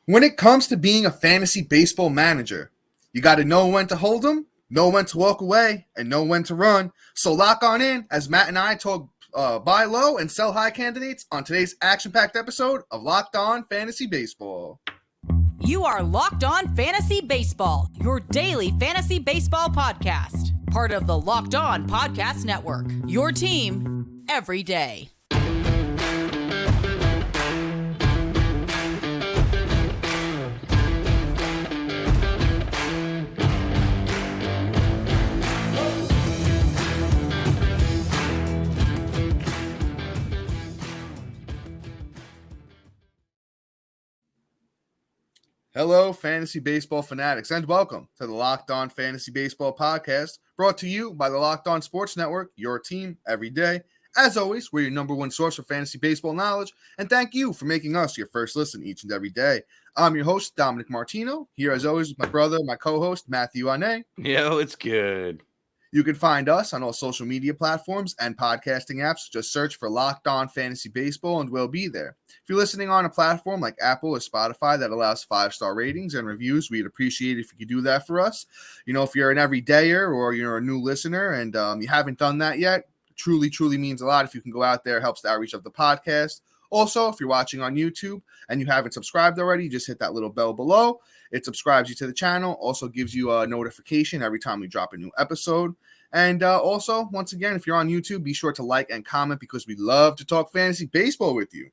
When it comes to being a fantasy baseball manager, you got to know when to hold them, know when to walk away, and know when to run. So lock on in as Matt and I talk buy low and sell high candidates on today's action-packed episode of Locked On Fantasy Baseball. You are Locked On Fantasy Baseball, your daily fantasy baseball podcast. Part of the Locked On Podcast Network, your team every day. Hello, fantasy baseball fanatics, and welcome to the Locked On Fantasy Baseball podcast, brought to you by the Locked On Sports Network, your team every day. As always, we're your number one source for fantasy baseball knowledge, and thank you for making us your first listen each and every day. I'm your host, Dominic Martino, here as always with my brother, my co-host, Matthew Ane. Yo, it's good. You can find us on all social media platforms and podcasting apps. Just search for Locked On Fantasy Baseball and we'll be there. If you're listening on a platform like Apple or Spotify that allows 5-star ratings and reviews, we'd appreciate it if you could do that for us. You know, if you're an everydayer or you're a new listener and you haven't done that yet, truly means a lot. If you can go out there, helps the outreach of the podcast. Also, if you're watching on YouTube and you haven't subscribed already, just hit that little bell below. It subscribes you to the channel, also gives you a notification every time we drop a new episode. And also, once again, if you're on YouTube, be sure to like and comment because we love to talk fantasy baseball with you.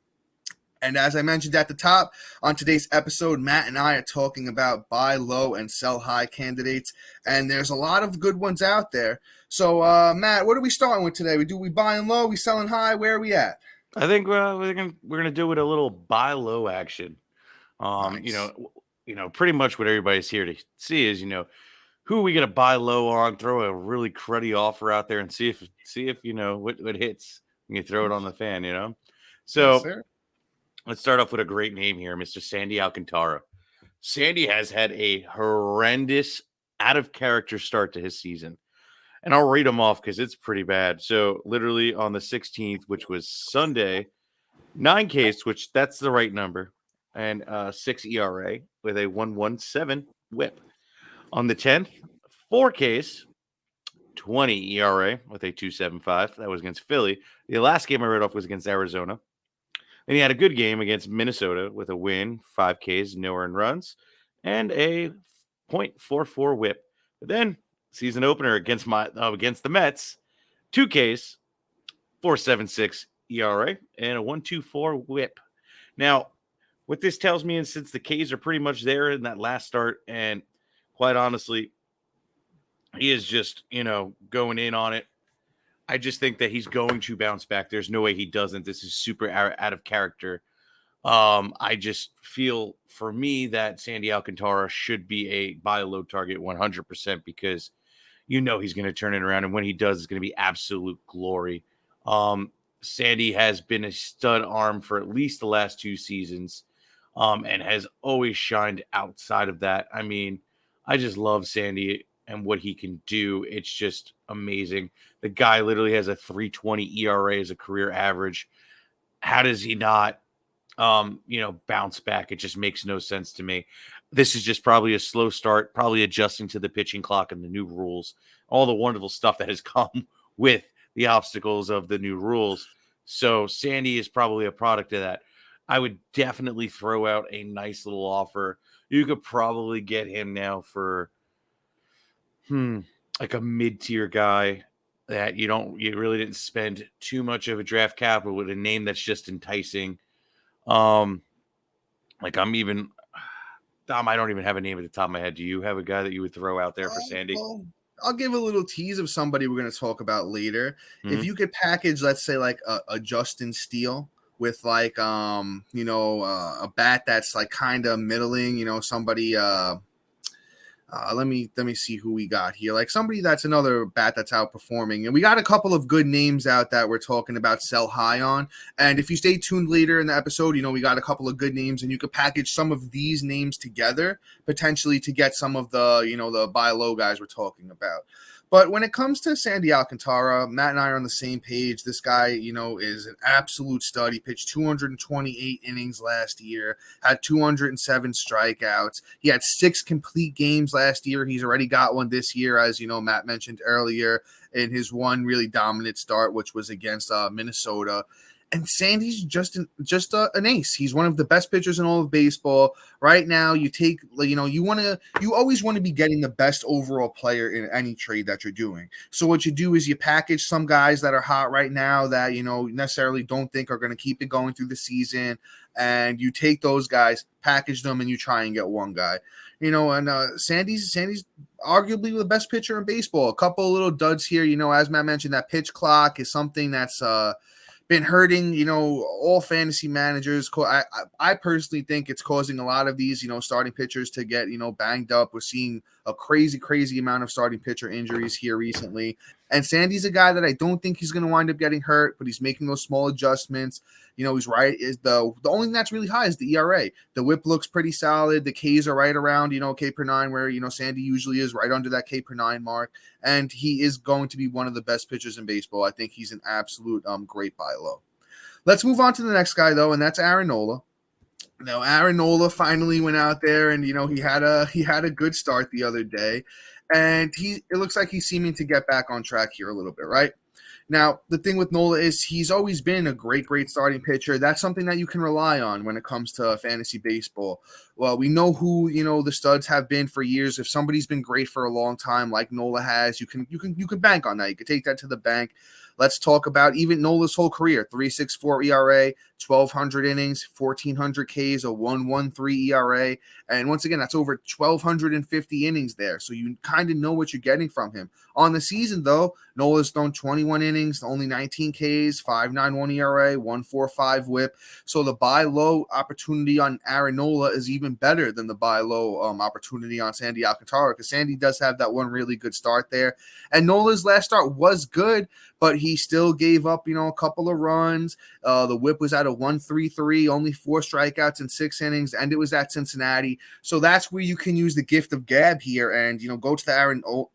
And as I mentioned at the top, on today's episode, Matt and I are talking about buy low and sell high candidates. And there's a lot of good ones out there. So, Matt, what are we starting with today? We buying low? We selling high? Where are we at? I think we're gonna do it a little buy low action. Nice. You know, pretty much what everybody's here to see is, who are we gonna buy low on? Throw a really cruddy offer out there and see if you know what hits. You throw it on the fan, So Yes, let's start off with a great name here, Mr. Sandy Alcantara. Sandy has had a horrendous, out of character start to his season. And I'll read them off because it's pretty bad. So literally on the 16th, which was Sunday, 9 Ks, which that's the right number, and 6 ERA with a 1.17 whip. On the 10th, 4 Ks, 20 ERA with a 2.75. That was against Philly. The last game I read off was against Arizona. Then he had a good game against Minnesota with a win, 5 Ks, no earned runs, and a .44 whip. But then season opener against the Mets, 2 Ks, 4.76 ERA, and a 1.24 whip. Now, what this tells me is since the Ks are pretty much there in that last start, and quite honestly, he is just, going in on it. I just think that he's going to bounce back. There's no way he doesn't. This is super out of character. I just feel for me that Sandy Alcantara should be a buy low target 100% because he's going to turn it around. And when he does, it's going to be absolute glory. Sandy has been a stud arm for at least the last 2 seasons and has always shined outside of that. I mean, I just love Sandy and what he can do. It's just amazing. The guy literally has a 3.20 ERA as a career average. How does he not, bounce back? It just makes no sense to me. This is just probably a slow start, probably adjusting to the pitching clock and the new rules, all the wonderful stuff that has come with the obstacles of the new rules. So Sandy is probably a product of that. I would definitely throw out a nice little offer. You could probably get him now for like a mid-tier guy that you really didn't spend too much of a draft capital with a name that's just enticing. Dom, I don't even have a name at the top of my head. Do you have a guy that you would throw out there for Sandy? Well, I'll give a little tease of somebody we're going to talk about later. Mm-hmm. If you could package, let's say, like a Justin Steele with like, a bat that's like kind of middling, somebody, let me see who we got here. Like somebody that's another bat that's outperforming. And we got a couple of good names out that we're talking about sell high on. And if you stay tuned later in the episode, we got a couple of good names and you could package some of these names together potentially to get some of the, the buy low guys we're talking about. But when it comes to Sandy Alcantara, Matt and I are on the same page. This guy, is an absolute stud. He pitched 228 innings last year, had 207 strikeouts. He had 6 complete games last year. He's already got one this year, as Matt mentioned earlier, in his one really dominant start, which was against Minnesota. And Sandy's just an ace. He's one of the best pitchers in all of baseball right now. You always want to be getting the best overall player in any trade that you're doing. So what you do is you package some guys that are hot right now that necessarily don't think are going to keep it going through the season, and you take those guys, package them, and you try and get one guy. Sandy's arguably the best pitcher in baseball. A couple of little duds here. As Matt mentioned, that pitch clock is something that's been hurting, all fantasy managers. I personally think it's causing a lot of these, starting pitchers to get, banged up. We're seeing a crazy amount of starting pitcher injuries here recently. And Sandy's a guy that I don't think he's going to wind up getting hurt, but he's making those small adjustments. He's right. Is the only thing that's really high is the ERA. The whip looks pretty solid. The Ks are right around, K per 9, where, Sandy usually is right under that K per 9 mark. And he is going to be one of the best pitchers in baseball. I think he's an absolute great buy low. Let's move on to the next guy, though, and that's Aaron Nola. Now, Aaron Nola finally went out there, and he had a good start the other day, and it looks like he's seeming to get back on track here a little bit, right? Now, the thing with Nola is he's always been a great starting pitcher. That's something that you can rely on when it comes to fantasy baseball. Well, we know who, the studs have been for years. If somebody's been great for a long time, like Nola has, you can bank on that. You can take that to the bank. Let's talk about even Nola's whole career: 3.64 ERA, 1,200 innings, 1,400 Ks, a 1.13 ERA. And once again, that's over 1,250 innings there. So you kind of know what you're getting from him. On the season, though, Nola's thrown 21 innings, only 19 Ks, 5.91 ERA, 1.45 whip. So the buy low opportunity on Aaron Nola is even better than the buy low opportunity on Sandy Alcantara, because Sandy does have that one really good start there. And Nola's last start was good, but he still gave up, a couple of runs. The whip was at a 1.33, only 4 strikeouts in 6 innings, and it was at Cincinnati. So that's where you can use the gift of gab here and, go to the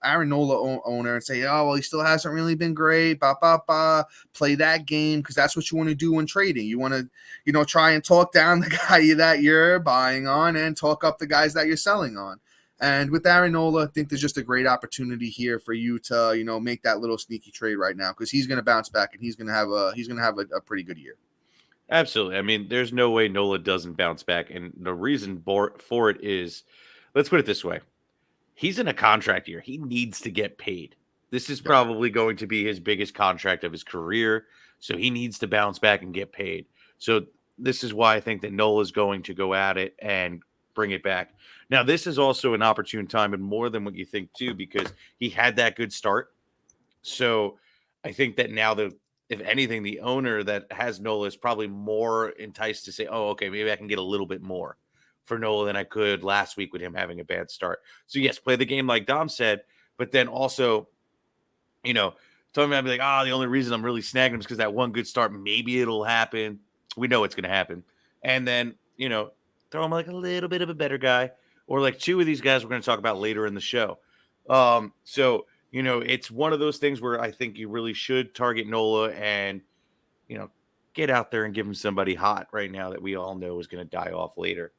Aaron Nola owner and say, oh, well, he still hasn't really been great, play that game, because that's what you want to do when trading. You want to, try and talk down the guy that you're buying on and talk up the guys that you're selling on. And with Aaron Nola, I think there's just a great opportunity here for you to, make that little sneaky trade right now, because he's going to bounce back and he's going to have a pretty good year. Absolutely. I mean, there's no way Nola doesn't bounce back. And the reason for it is, let's put it this way. He's in a contract year. He needs to get paid. This is probably going to be his biggest contract of his career. So he needs to bounce back and get paid. So this is why I think that Nola is going to go at it and bring it back. Now, this is also an opportune time, and more than what you think too, because he had that good start. So I think that now if anything, the owner that has Nola is probably more enticed to say, oh, okay, maybe I can get a little bit more for Nola than I could last week with him having a bad start. So yes, play the game like Dom said, but then also, tell me, I'd be like, the only reason I'm really snagging him is because that one good start, maybe it'll happen. We know it's going to happen. And then, throw him like a little bit of a better guy, or like 2 of these guys we're going to talk about later in the show. So, it's one of those things where I think you really should target Nola and, get out there and give him somebody hot right now that we all know is going to die off later.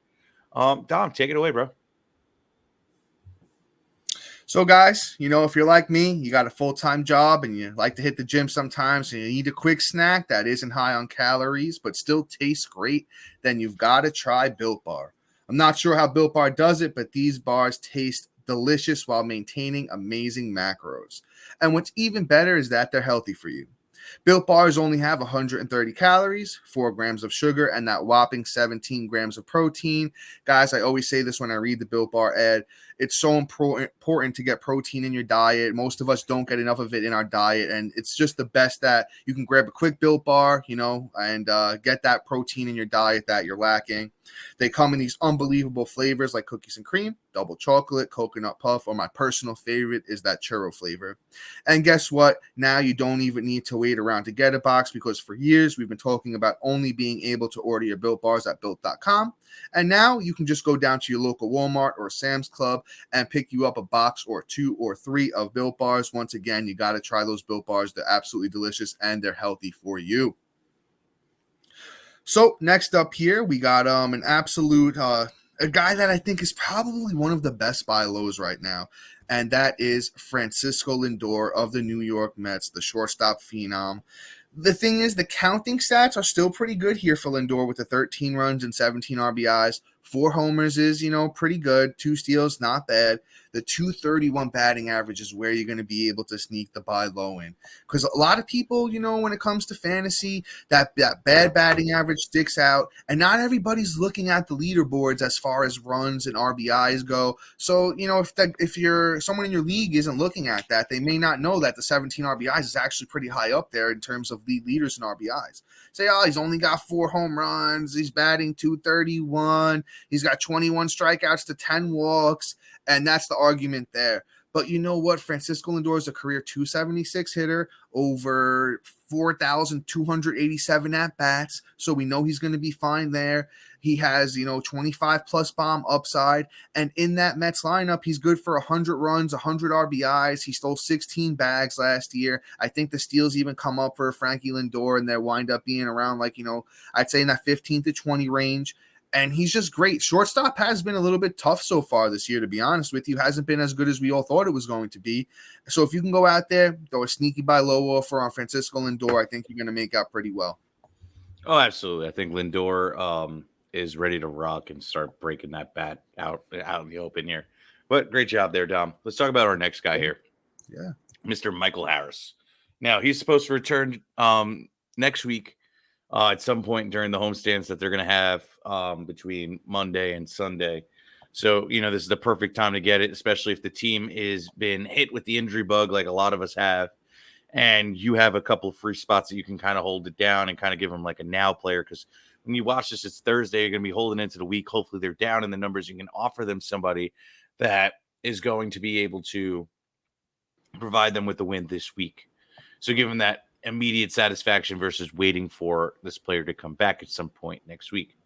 Dom, take it away, bro. So, guys, if you're like me, you got a full-time job and you like to hit the gym sometimes and you need a quick snack that isn't high on calories but still tastes great, then you've got to try Built Bar. I'm not sure how Built Bar does it, but these bars taste delicious while maintaining amazing macros. And what's even better is that they're healthy for you. Built Bars only have 130 calories, 4 grams of sugar, and that whopping 17 grams of protein. Guys, I always say this when I read the Built Bar ad. It's so important to get protein in your diet. Most of us don't get enough of it in our diet, and it's just the best that you can grab a quick Built Bar, and get that protein in your diet that you're lacking. They come in these unbelievable flavors like cookies and cream, double chocolate, coconut puff, or my personal favorite is that churro flavor. And guess what? Now you don't even need to wait around to get a box, because for years we've been talking about only being able to order your Built Bars at Built.com. And now you can just go down to your local Walmart or Sam's Club and pick you up a box or 2 or 3 of Built Bars. Once again, you got to try those Built Bars. They're absolutely delicious and they're healthy for you. So next up here, we got an absolute a guy that I think is probably one of the best buy lows right now, and that is Francisco Lindor of the New York Mets, the shortstop phenom. The thing is, the counting stats are still pretty good here for Lindor with the 13 runs and 17 RBIs. 4 homers is, pretty good. 2 steals, not bad. The 231 batting average is where you're going to be able to sneak the buy low in. Because a lot of people, when it comes to fantasy, that bad batting average sticks out. And not everybody's looking at the leaderboards as far as runs and RBIs go. So, if you're someone in your league isn't looking at that, they may not know that the 17 RBIs is actually pretty high up there in terms of league leaders in RBIs. Say, he's only got 4 home runs. He's batting 231. He's got 21 strikeouts to 10 walks. And that's the argument there. But you know what? Francisco Lindor is a career 276 hitter, over 4,287 at-bats. So we know he's going to be fine there. He has, 25-plus bomb upside. And in that Mets lineup, he's good for 100 runs, 100 RBIs. He stole 16 bags last year. I think the steals even come up for Frankie Lindor, and they wind up being around I'd say in that 15 to 20 range. And he's just great. Shortstop has been a little bit tough so far this year, to be honest with you. Hasn't been as good as we all thought it was going to be. So if you can go out there, throw a sneaky buy low offer on Francisco Lindor, I think you're going to make out pretty well. Oh, absolutely. I think Lindor is ready to rock and start breaking that bat out in the open here. But great job there, Dom. Let's talk about our next guy here. Yeah. Mr. Michael Harris. Now, he's supposed to return next week. At some point during the homestands that they're going to have between Monday and Sunday. So, this is the perfect time to get it, especially if the team is been hit with the injury bug like a lot of us have, and you have a couple of free spots that you can kind of hold it down and kind of give them like a now player. Because when you watch this, it's Thursday, you're going to be holding into the week. Hopefully they're down in the numbers. You can offer them somebody that is going to be able to provide them with the win this week. So give them that immediate satisfaction versus waiting for this player to come back at some point next week.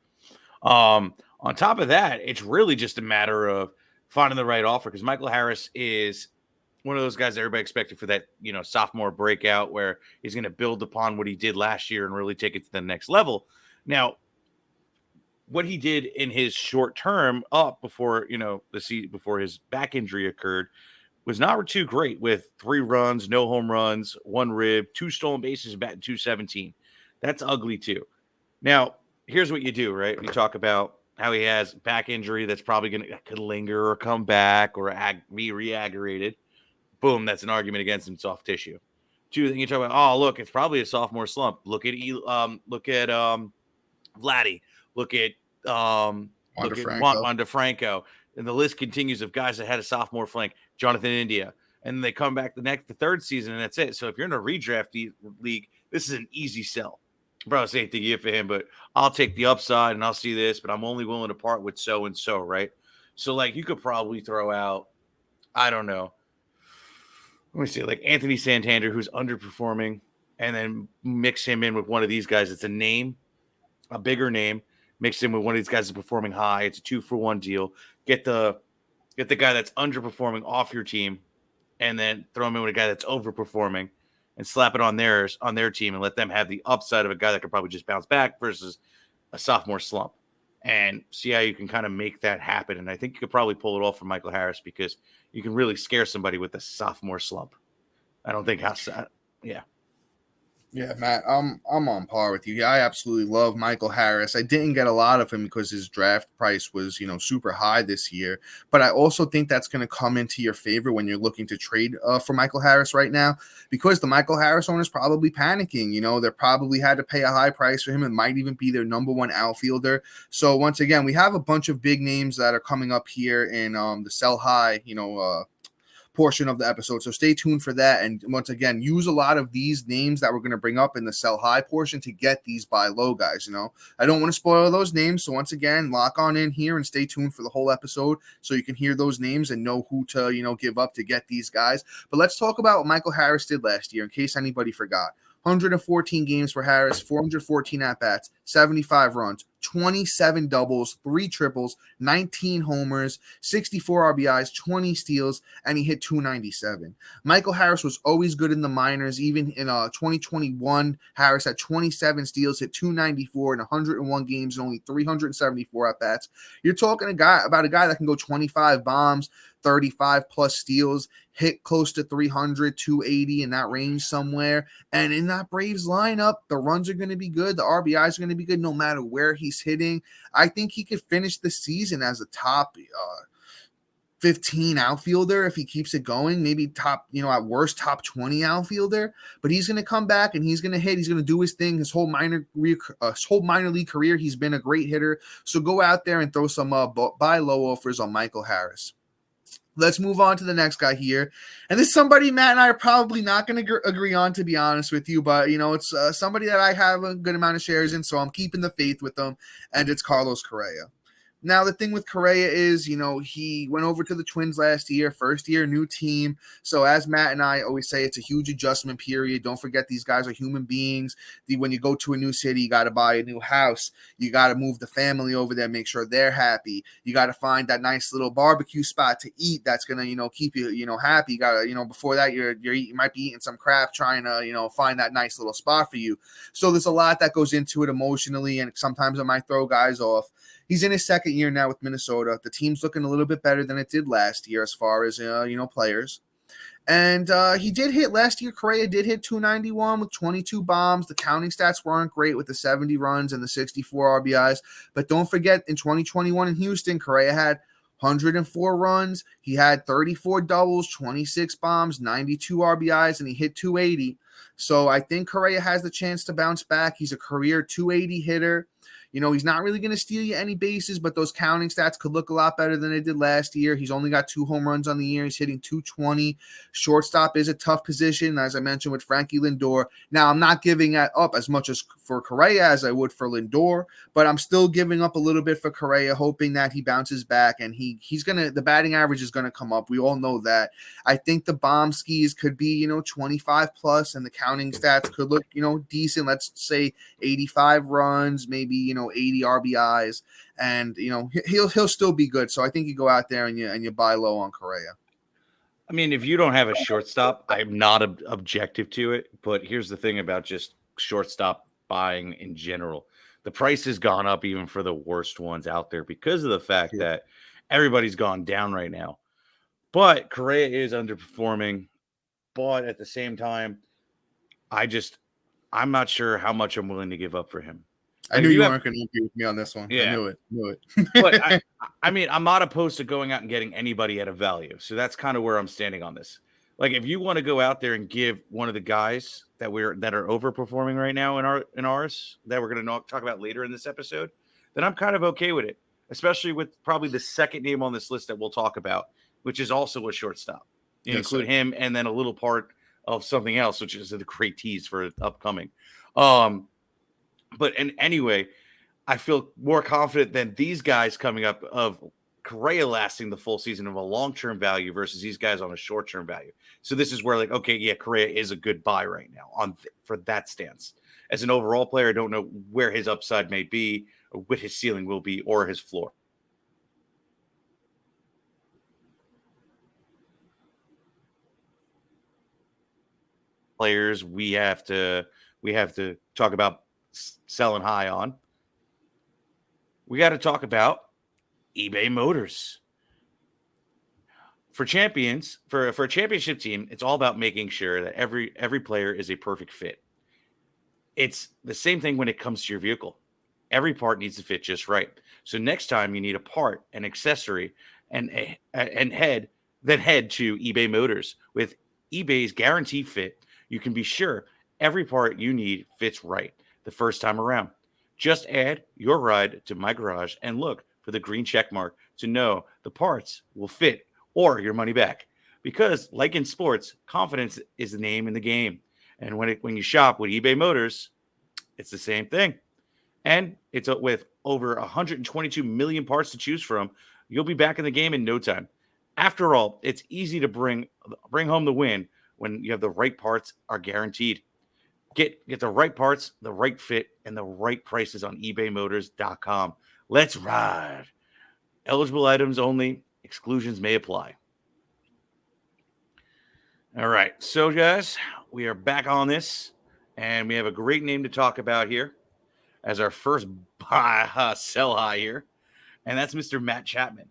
On top of that, it's really just a matter of finding the right offer, because Michael Harris is one of those guys that everybody expected for that, sophomore breakout where he's going to build upon what he did last year and really take it to the next level. Now, what he did in his short term up before, before his back injury occurred was not too great, with 3 runs, no home runs, 1 rib, 2 stolen bases, batting 217. That's ugly too. Now, here's what you do, right? You talk about how he has back injury that's probably could linger or come back or be re-aggravated. Boom, that's an argument against him, soft tissue. 2, then you talk about, look, it's probably a sophomore slump. Look at Vladdy. Look at Wander Franco. And the list continues of guys that had a sophomore flank, Jonathan India. And they come back the third season, and that's it. So if you're in a redraft league, this is an easy sell. Probably say the year for him, but I'll take the upside and I'll see this, but I'm only willing to part with so-and-so, right? So, you could probably throw out, I don't know, let me see, Anthony Santander, who's underperforming, and then mix him in with one of these guys. It's a name, a bigger name. Mix in with one of these guys that's performing high. It's a 2-for-1 deal. Get the guy that's underperforming off your team, and then throw him in with a guy that's overperforming, and slap it on their team, and let them have the upside of a guy that could probably just bounce back versus a sophomore slump, and see how you can kind of make that happen. And I think you could probably pull it off for Michael Harris, because you can really scare somebody with a sophomore slump. I don't think yeah. Yeah, Matt, I'm on par with you. Yeah, I absolutely love Michael Harris. I didn't get a lot of him because his draft price was, super high this year. But I also think that's going to come into your favor when you're looking to trade for Michael Harris right now, because the Michael Harris owner's probably panicking. They probably had to pay a high price for him. It might even be their number 1 outfielder. So once again, we have a bunch of big names that are coming up here in the sell high, portion of the episode. So stay tuned for that. And once again, use a lot of these names that we're going to bring up in the sell high portion to get these buy low guys. I don't want to spoil those names. So once again, lock on in here and stay tuned for the whole episode so you can hear those names and know who to, give up to get these guys. But let's talk about what Michael Harris did last year in case anybody forgot. 114 games for Harris, 414 at-bats, 75 runs, 27 doubles, 3 triples, 19 homers, 64 RBIs, 20 steals, and he hit 297. Michael Harris was always good in the minors. Even in 2021, Harris had 27 steals, hit 294 in 101 games and only 374 at-bats. You're talking about a guy that can go 25 bombs, 35 plus steals, hit close to 300, 280 in that range somewhere. And in that Braves lineup, the runs are going to be good. The RBIs are going to be good no matter where he's hitting. I think he could finish the season as a top 15 outfielder if he keeps it going, maybe top, at worst top 20 outfielder, but he's going to come back and he's going to hit, he's going to do his thing. His whole minor league career, he's been a great hitter. So go out there and throw some buy low offers on Michael Harris. Let's move on to the next guy here. And this is somebody Matt and I are probably not going to agree on, to be honest with you. But, it's somebody that I have a good amount of shares in, so I'm keeping the faith with them. And it's Carlos Correa. Now, the thing with Correa is, he went over to the Twins last year, first year, new team. So as Matt and I always say, it's a huge adjustment period. Don't forget these guys are human beings. When you go to a new city, you got to buy a new house. You got to move the family over there, make sure they're happy. You got to find that nice little barbecue spot to eat that's going to, keep you, happy. You got to, before that, you might be eating some crap trying to, find that nice little spot for you. So there's a lot that goes into it emotionally, and sometimes it might throw guys off. He's in his second year now with Minnesota. The team's looking a little bit better than it did last year as far as, players. And he did hit last year. Correa did hit 291 with 22 bombs. The counting stats weren't great with the 70 runs and the 64 RBIs. But don't forget, in 2021 in Houston, Correa had 104 runs. He had 34 doubles, 26 bombs, 92 RBIs, and he hit 280. So I think Correa has the chance to bounce back. He's a career 280 hitter. He's not really going to steal you any bases, but those counting stats could look a lot better than they did last year. He's only got 2 home runs on the year. He's hitting 220. Shortstop is a tough position, as I mentioned, with Frankie Lindor. Now, I'm not giving up as much as for Correa as I would for Lindor, but I'm still giving up a little bit for Correa, hoping that he bounces back, and the batting average is going to come up. We all know that. I think the bomb skis could be, 25 plus, and the counting stats could look, decent. Let's say 85 runs, maybe, 80 RBIs, and he'll still be good. So I think you go out there and you buy low on Correa. I mean, if you don't have a shortstop, I'm not objective to it. But here's the thing about just shortstop buying in general: the price has gone up even for the worst ones out there because of the fact that everybody's gone down right now. But Correa is underperforming. But at the same time, I'm not sure how much I'm willing to give up for him. I knew you weren't going to agree with me on this one. Yeah. I knew it. But I mean, I'm not opposed to going out and getting anybody at a value. So that's kind of where I'm standing on this. Like, if you want to go out there and give one of the guys that are overperforming right now in ours that we're going to talk about later in this episode, then I'm kind of okay with it. Especially with probably the second name on this list that we'll talk about, which is also a shortstop. You include him and then a little part of something else, which is a great tease for upcoming. But anyway, I feel more confident than these guys coming up of Correa lasting the full season of a long-term value versus these guys on a short-term value. So this is where, like, okay, yeah, Correa is a good buy right now for that stance. As an overall player, I don't know where his upside may be, or what his ceiling will be, or his floor. Players we have to talk about selling high on. We got to talk about eBay Motors. For a championship team, it's all about making sure that every player is a perfect fit. It's the same thing when it comes to your vehicle. Every part needs to fit just right. So next time you need a part, an accessory, and head to eBay Motors. With eBay's guaranteed fit, you can be sure every part you need fits right the first time around. Just add your ride to my garage and look for the green check mark to know the parts will fit or your money back. because, like in sports, confidence is the name in the game. And when you shop with eBay Motors, it's the same thing. And it's with over 122 million parts to choose from, you'll be back in the game in no time. After all, it's easy to bring home the win when you have the right parts are guaranteed. Get the right parts, the right fit, and the right prices on ebaymotors.com. Let's ride. Eligible items only. Exclusions may apply. All right. So, guys, we are back on this, and we have a great name to talk about here as our first sell high here, and that's Mr. Matt Chapman.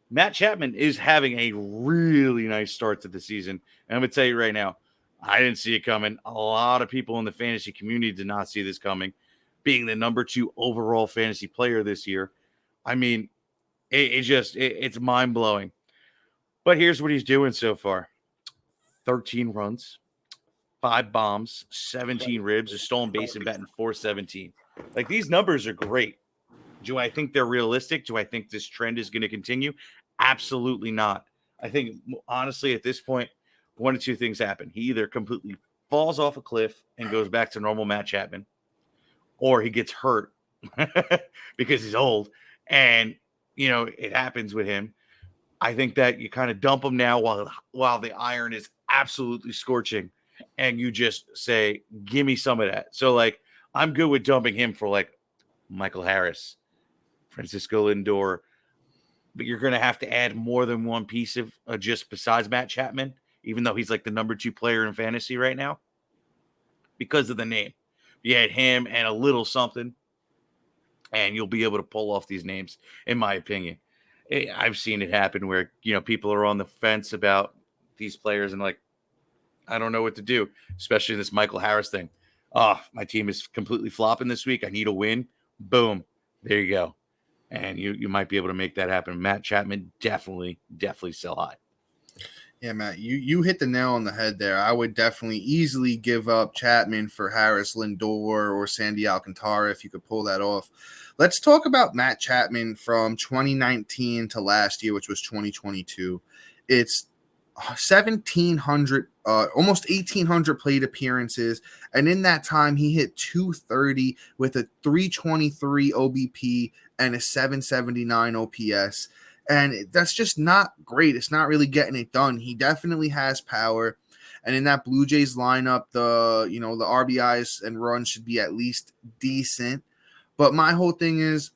Matt Chapman is having a really nice start to the season, and I'm going to tell you right now, I didn't see it coming. A lot of people in the fantasy community did not see this coming. Being the number 2 overall fantasy player this year, I mean, it's mind-blowing. But here's what he's doing so far. 13 runs, 5 bombs, 17 ribs, a stolen base, and batting .417. Like, these numbers are great. Do I think they're realistic? Do I think this trend is going to continue? Absolutely not. I think, honestly, at this point, one of two things happen. He either completely falls off a cliff and goes back to normal Matt Chapman, or he gets hurt because he's old. And, it happens with him. I think that you kind of dump him now while the iron is absolutely scorching, and you just say, give me some of that. So, I'm good with dumping him for, Michael Harris, Francisco Lindor, but you're going to have to add more than one piece of just besides Matt Chapman, even though he's the number 2 player in fantasy right now because of the name. You add him and a little something, and you'll be able to pull off these names, in my opinion. I've seen it happen where, people are on the fence about these players and I don't know what to do, especially this Michael Harris thing. Oh, my team is completely flopping this week. I need a win. Boom. There you go. And you might be able to make that happen. Matt Chapman, definitely sell high. Yeah, Matt, you hit the nail on the head there. I would definitely easily give up Chapman for Harris, Lindor, or Sandy Alcantara if you could pull that off. Let's talk about Matt Chapman from 2019 to last year, which was 2022. It's 1,700, almost 1,800 plate appearances, and in that time, he hit .230 with a .323 OBP and a .779 OPS. And that's just not great. It's not really getting it done. He definitely has power. And in that Blue Jays lineup, the RBIs and runs should be at least decent. But my whole thing is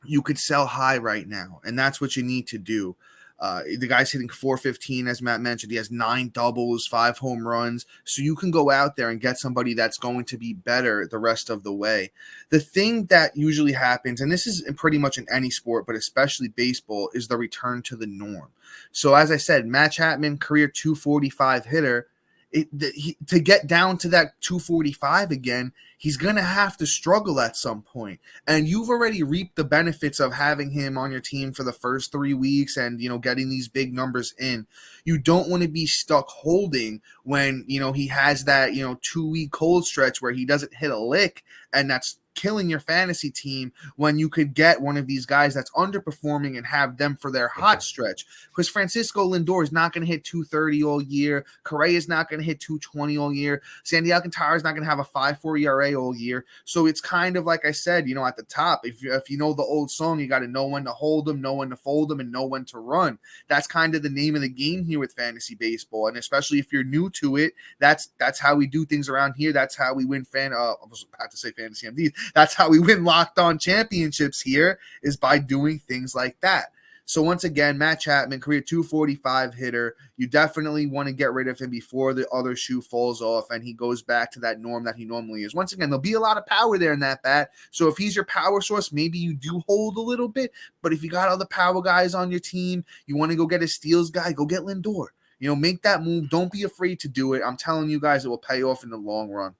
you could sell high right now, and that's what you need to do. The guy's hitting .415, as Matt mentioned. He has 9 doubles, 5 home runs. So you can go out there and get somebody that's going to be better the rest of the way. The thing that usually happens, and this is pretty much in any sport, but especially baseball, is the return to the norm. So as I said, Matt Chapman, career .245 hitter, to get down to that .245 again, he's going to have to struggle at some point. And you've already reaped the benefits of having him on your team for the first 3 weeks and, getting these big numbers in. You don't want to be stuck holding when, he has that, 2-week cold stretch where he doesn't hit a lick, and that's killing your fantasy team when you could get one of these guys that's underperforming and have them for their hot stretch. Because Francisco Lindor is not going to hit .230 all year. Correa is not going to hit .220 all year. Sandy Alcantara is not going to have a 5.4 ERA all year. So it's kind of like I said, at the top, if you know the old song, you got to know when to hold them, know when to fold them, and know when to run. That's kind of the name of the game here with fantasy baseball. And especially if you're new to it, that's how we do things around here. That's how we win I was about to say fantasy MDs. That's how we win locked on championships here, is by doing things like that. So once again, Matt Chapman, career .245 hitter. You definitely want to get rid of him before the other shoe falls off and he goes back to that norm that he normally is. Once again, there'll be a lot of power there in that bat. So if he's your power source, maybe you do hold a little bit. But if you got other power guys on your team, you want to go get a steals guy, go get Lindor. Make that move. Don't be afraid to do it. I'm telling you guys, it will pay off in the long run.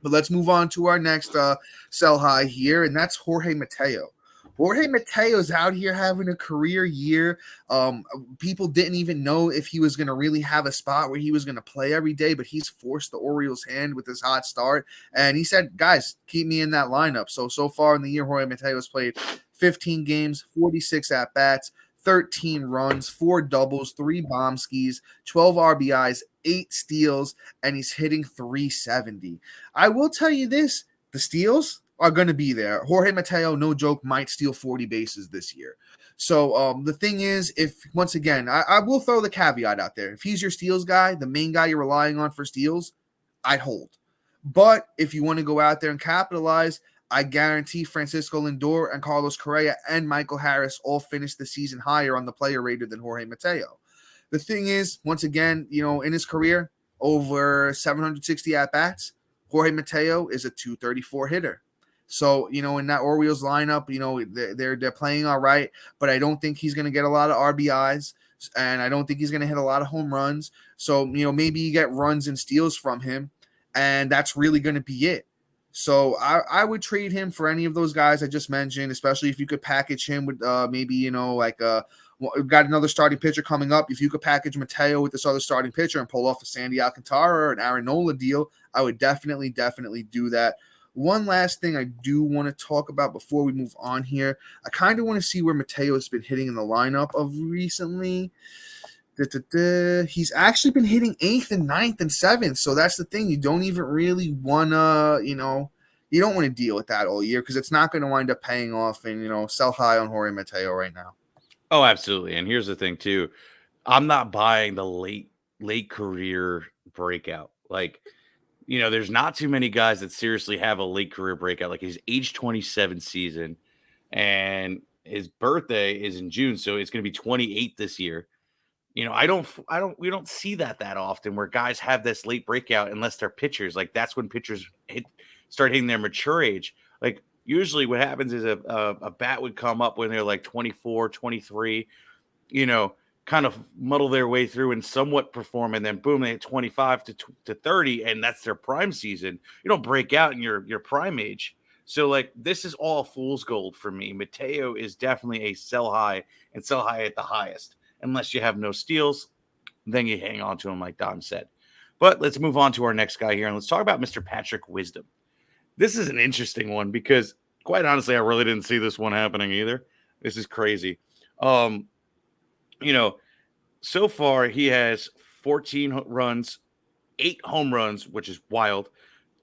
But let's move on to our next sell high here, and that's Jorge Mateo. Jorge Mateo's out here having a career year. People didn't even know if he was going to really have a spot where he was going to play every day, but he's forced the Orioles' hand with this hot start. And he said, guys, keep me in that lineup. So far in the year, Jorge Mateo's played 15 games, 46 at-bats, 13 runs, 4 doubles, 3 bomb skis, 12 RBIs, 8 steals, and he's hitting 370. I will tell you this, the steals are going to be there. Jorge Mateo, no joke, might steal 40 bases this year. So the thing is, if once again, I will throw the caveat out there. If he's your steals guy, the main guy you're relying on for steals, I'd hold. But if you want to go out there and capitalize, I guarantee Francisco Lindor and Carlos Correa and Michael Harris all finished the season higher on the player rated than Jorge Mateo. The thing is, once again, in his career, over 760 at-bats, Jorge Mateo is a 234 hitter. So, in that Orioles lineup, they're playing all right, but I don't think he's going to get a lot of RBIs, and I don't think he's going to hit a lot of home runs. So, maybe you get runs and steals from him, and that's really going to be it. So I would trade him for any of those guys I just mentioned, especially if you could package him with maybe, we've got another starting pitcher coming up. If you could package Mateo with this other starting pitcher and pull off a Sandy Alcantara or an Aaron Nola deal, I would definitely do that. One last thing I do want to talk about before we move on here. I kind of want to see where Mateo has been hitting in the lineup of recently. He's actually been hitting 8th and 9th and 7th. So that's the thing. You don't even really want to, you don't want to deal with that all year because it's not going to wind up paying off and, sell high on Jorge Mateo right now. Oh, absolutely. And here's the thing, too. I'm not buying the late career breakout. There's not too many guys that seriously have a late career breakout. Like his age 27 season and his birthday is in June. So it's going to be 28 this year. We don't see that often where guys have this late breakout unless they're pitchers. Like that's when pitchers start hitting their mature age. Like usually what happens is a bat would come up when they're like 24, 23, kind of muddle their way through and somewhat perform. And then boom, they hit 25 to 30 and that's their prime season. You don't break out in your prime age. So this is all fool's gold for me. Mateo is definitely a sell high and sell high at the highest. Unless you have no steals, then you hang on to him like Dom said. But let's move on to our next guy here, and let's talk about Mr. Patrick Wisdom. This is an interesting one because, quite honestly, I really didn't see this one happening either. This is crazy. So far he has 14 runs, 8 home runs, which is wild,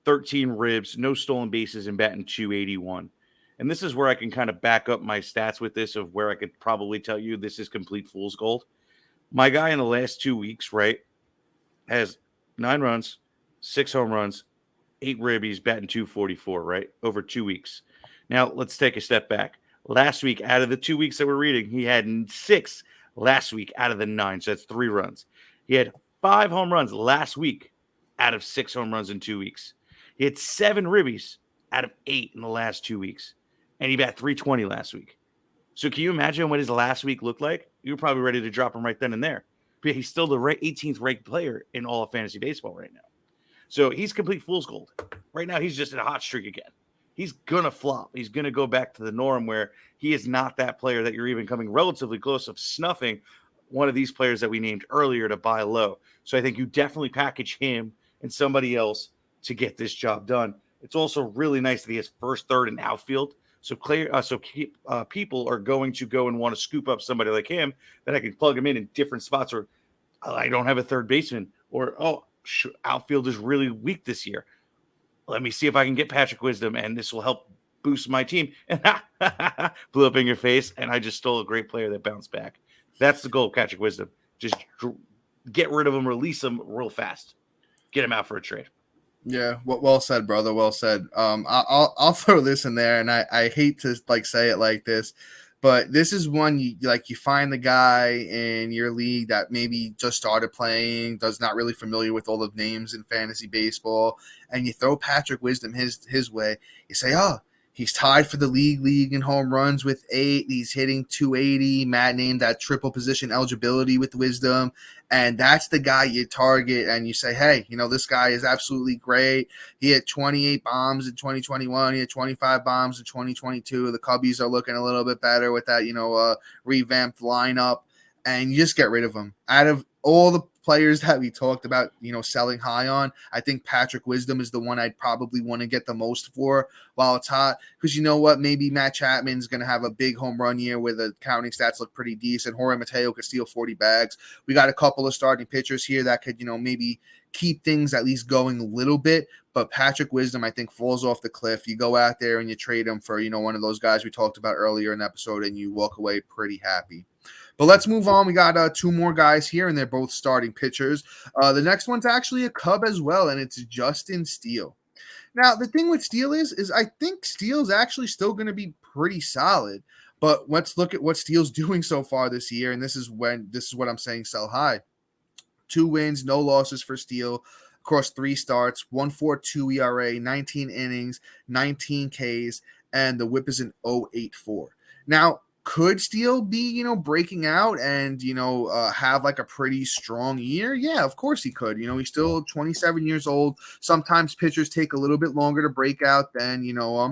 13 ribs, no stolen bases, and batting .281. And this is where I can kind of back up my stats with this of where I could probably tell you this is complete fool's gold. My guy in the last 2 weeks, right, has 9 runs, 6 home runs, 8 ribbies, batting .244, right, over 2 weeks. Now, let's take a step back. Last week, out of the 2 weeks that we're reading, he had 6 last week out of the 9, so that's 3 runs. He had 5 home runs last week out of 6 home runs in 2 weeks. He had 7 ribbies out of 8 in the last 2 weeks. And he bat .320 last week. So can you imagine what his last week looked like? You were probably ready to drop him right then and there. But he's still the 18th ranked player in all of fantasy baseball right now. So he's complete fool's gold. Right now, he's just in a hot streak again. He's going to flop. He's going to go back to the norm where he is not that player that you're even coming relatively close of snuffing one of these players that we named earlier to buy low. So I think you definitely package him and somebody else to get this job done. It's also really nice that he has first, third, and outfield. So people are going to go and want to scoop up somebody like him that I can plug him in different spots, or I don't have a third baseman, or outfield is really weak this year. Let me see if I can get Patrick Wisdom, and this will help boost my team. And blew up in your face, and I just stole a great player that bounced back. That's the goal, Patrick Wisdom. Just get rid of him, release him real fast, get him out for a trade. Yeah, well said, brother. Well said. I'll throw this in there, and I hate to say it like this, but this is one you find the guy in your league that maybe just started playing, does not really familiar with all the names in fantasy baseball, and you throw Patrick Wisdom his way. You say, oh, he's tied for the league in home runs with 8. He's hitting .280. Matt named that triple position eligibility with Wisdom. And that's the guy you target and you say, hey, this guy is absolutely great. He had 28 bombs in 2021. He had 25 bombs in 2022. The Cubbies are looking a little bit better with that, revamped lineup. And you just get rid of him. Out of all the players that we talked about, selling high on, I think Patrick Wisdom is the one I'd probably want to get the most for while it's hot. Because you know what? Maybe Matt Chapman's going to have a big home run year where the counting stats look pretty decent. Jorge Mateo could steal 40 bags. We got a couple of starting pitchers here that could, maybe keep things at least going a little bit. But Patrick Wisdom, I think, falls off the cliff. You go out there and you trade him for, one of those guys we talked about earlier in the episode, and you walk away pretty happy. But let's move on. We got two more guys here, and they're both starting pitchers. The next one's actually a Cub as well, and it's Justin Steele. Now, the thing with Steele is I think Steele's actually still going to be pretty solid. But let's look at what Steele's doing so far this year, and this is what I'm saying sell high. 2 wins, no losses for Steele across 3 starts, 1.42 ERA, 19 innings, 19 Ks, and the whip is an 0.84. Now, could Steele be, breaking out and, have like a pretty strong year? Yeah, of course he could. He's still 27 years old. Sometimes pitchers take a little bit longer to break out than,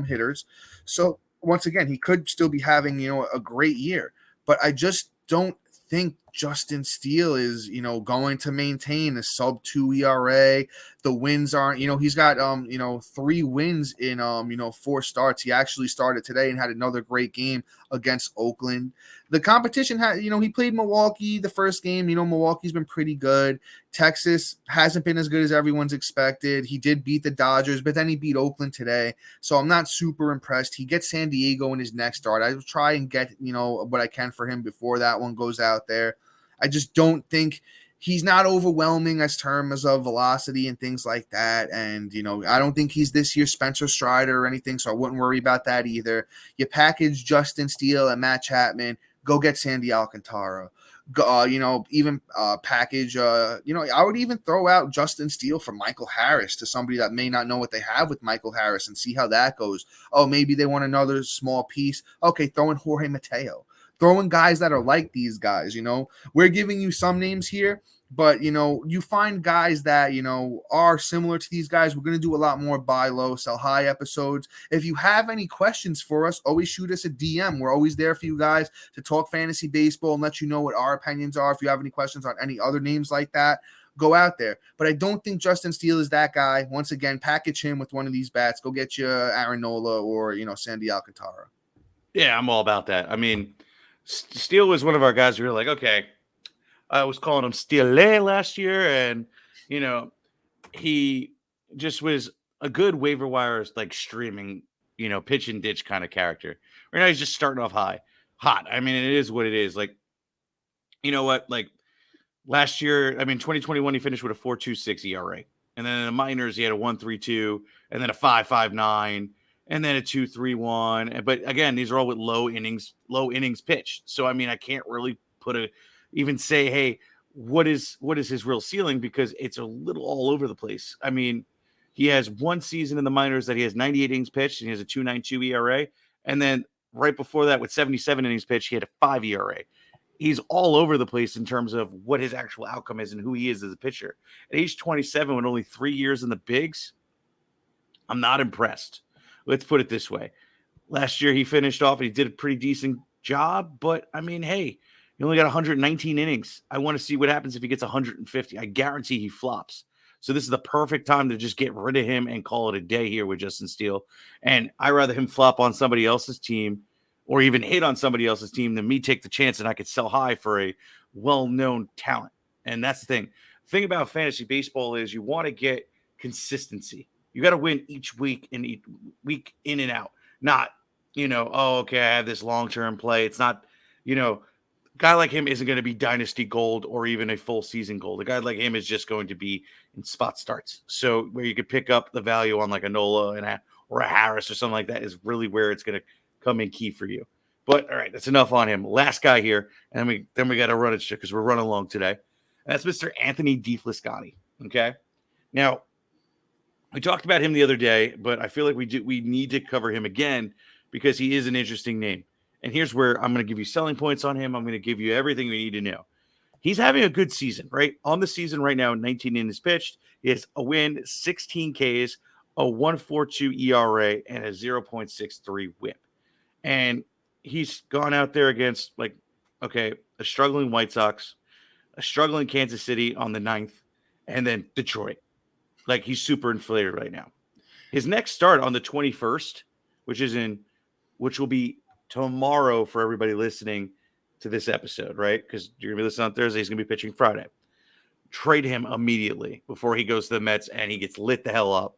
hitters. So once again, he could still be having, a great year. But I just don't think Justin Steele is, going to maintain a sub 2 ERA. The wins aren't, he's got, 3 wins in, 4 starts. He actually started today and had another great game against Oakland. The competition had, he played Milwaukee the first game. Milwaukee's been pretty good. Texas hasn't been as good as everyone's expected. He did beat the Dodgers, but then he beat Oakland today. So I'm not super impressed. He gets San Diego in his next start. I will try and get, what I can for him before that one goes out there. I just don't think he's not overwhelming as terms of velocity and things like that. And, I don't think he's this year's Spencer Strider or anything, so I wouldn't worry about that either. You package Justin Steele and Matt Chapman, go get Sandy Alcantara. Even package, I would even throw out Justin Steele for Michael Harris to somebody that may not know what they have with Michael Harris and see how that goes. Oh, maybe they want another small piece. Okay, throw in Jorge Mateo. Throwing guys that are like these guys, we're giving you some names here, but, you find guys that, are similar to these guys. We're going to do a lot more buy low, sell high episodes. If you have any questions for us, always shoot us a DM. We're always there for you guys to talk fantasy baseball and let you know what our opinions are. If you have any questions on any other names like that, go out there. But I don't think Justin Steele is that guy. Once again, package him with one of these bats. Go get you Aaron Nola or, Sandy Alcantara. Yeah, I'm all about that. I mean, Steele was one of our guys. We were like, okay, I was calling him Steele last year, and he just was a good waiver wire like streaming, pitch and ditch kind of character. Right now, he's just starting off hot. I mean, it is what it is. Like, you know what? Like last year, 2021, he finished with a 4.26 ERA, and then in the minors, he had a 1.32, and then a 5.59. And then a 2.31. But again, these are all with low innings pitched. So I can't really even say, hey, what is his real ceiling, because it's a little all over the place. He has one season in the minors that he has 98 innings pitched and he has a 2.92 ERA. And then right before that, with 77 innings pitched, he had a 5 ERA. He's all over the place in terms of what his actual outcome is and who he is as a pitcher. At age 27, with only 3 years in the bigs, I'm not impressed. Let's put it this way. Last year, he finished off and he did a pretty decent job. But, hey, he only got 119 innings. I want to see what happens if he gets 150. I guarantee he flops. So this is the perfect time to just get rid of him and call it a day here with Justin Steele. And I'd rather him flop on somebody else's team or even hit on somebody else's team than me take the chance and I could sell high for a well-known talent. And that's the thing. The thing about fantasy baseball is you want to get consistency. You got to win each week and each week in and out. Not, okay, I have this long-term play. It's not, a guy like him isn't going to be dynasty gold or even a full season gold. A guy like him is just going to be in spot starts. So where you could pick up the value on like a Nola or a Harris or something like that is really where it's going to come in key for you. But all right, that's enough on him. Last guy here, and then we got to run it because we're running long today. And that's Mr. Anthony Desclefani. Okay, now. We talked about him the other day, but I feel like we need to cover him again because he is an interesting name. And here's where I'm going to give you selling points on him. I'm going to give you everything we need to know. He's having a good season, right? On the season right now, 19 innings pitched. He has a win, 16 Ks, a 1.42 ERA, and a 0.63 whip. And he's gone out there against, a struggling White Sox, a struggling Kansas City on the 9th, and then Detroit. Like, he's super inflated right now. His next start on the 21st, which will be tomorrow for everybody listening to this episode, right? Because you're going to be listening on Thursday. He's going to be pitching Friday. Trade him immediately before he goes to the Mets and he gets lit the hell up.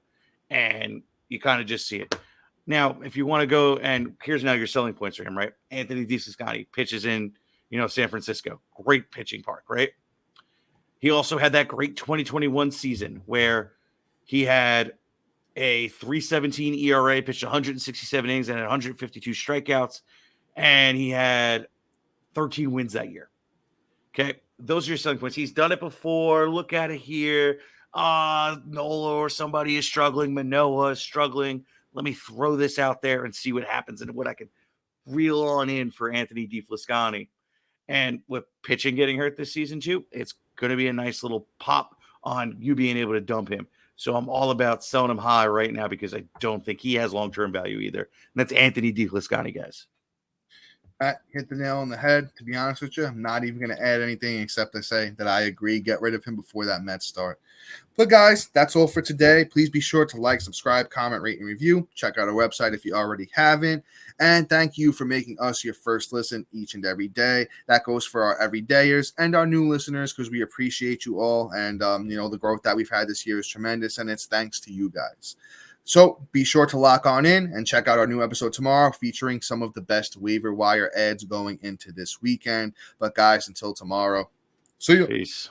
And you kind of just see it. Now, if you want to go, and here's now your selling points for him, right? Anthony Desclefani pitches in, San Francisco. Great pitching park, right? He also had that great 2021 season where he had a 3.17 ERA, pitched 167 innings and had 152 strikeouts, and he had 13 wins that year. Okay, those are your selling points. He's done it before. Look at it here. Nola or somebody is struggling. Manoah is struggling. Let me throw this out there and see what happens and what I can reel on in for Anthony Desclefani. And with pitching getting hurt this season too, it's going to be a nice little pop on you being able to dump him. So I'm all about selling him high right now because I don't think he has long-term value either. And that's Anthony Desclefani, guys. Matt hit the nail on the head. To be honest with you, I'm not even going to add anything except to say that I agree. Get rid of him before that Mets start. But guys, that's all for today. Please be sure to like, subscribe, comment, rate, and review. Check out our website if you already haven't. And thank you for making us your first listen each and every day. That goes for our everydayers and our new listeners because we appreciate you all. And, the growth that we've had this year is tremendous, and it's thanks to you guys. So be sure to lock on in and check out our new episode tomorrow featuring some of the best waiver wire ads going into this weekend. But guys, until tomorrow, see you. Peace.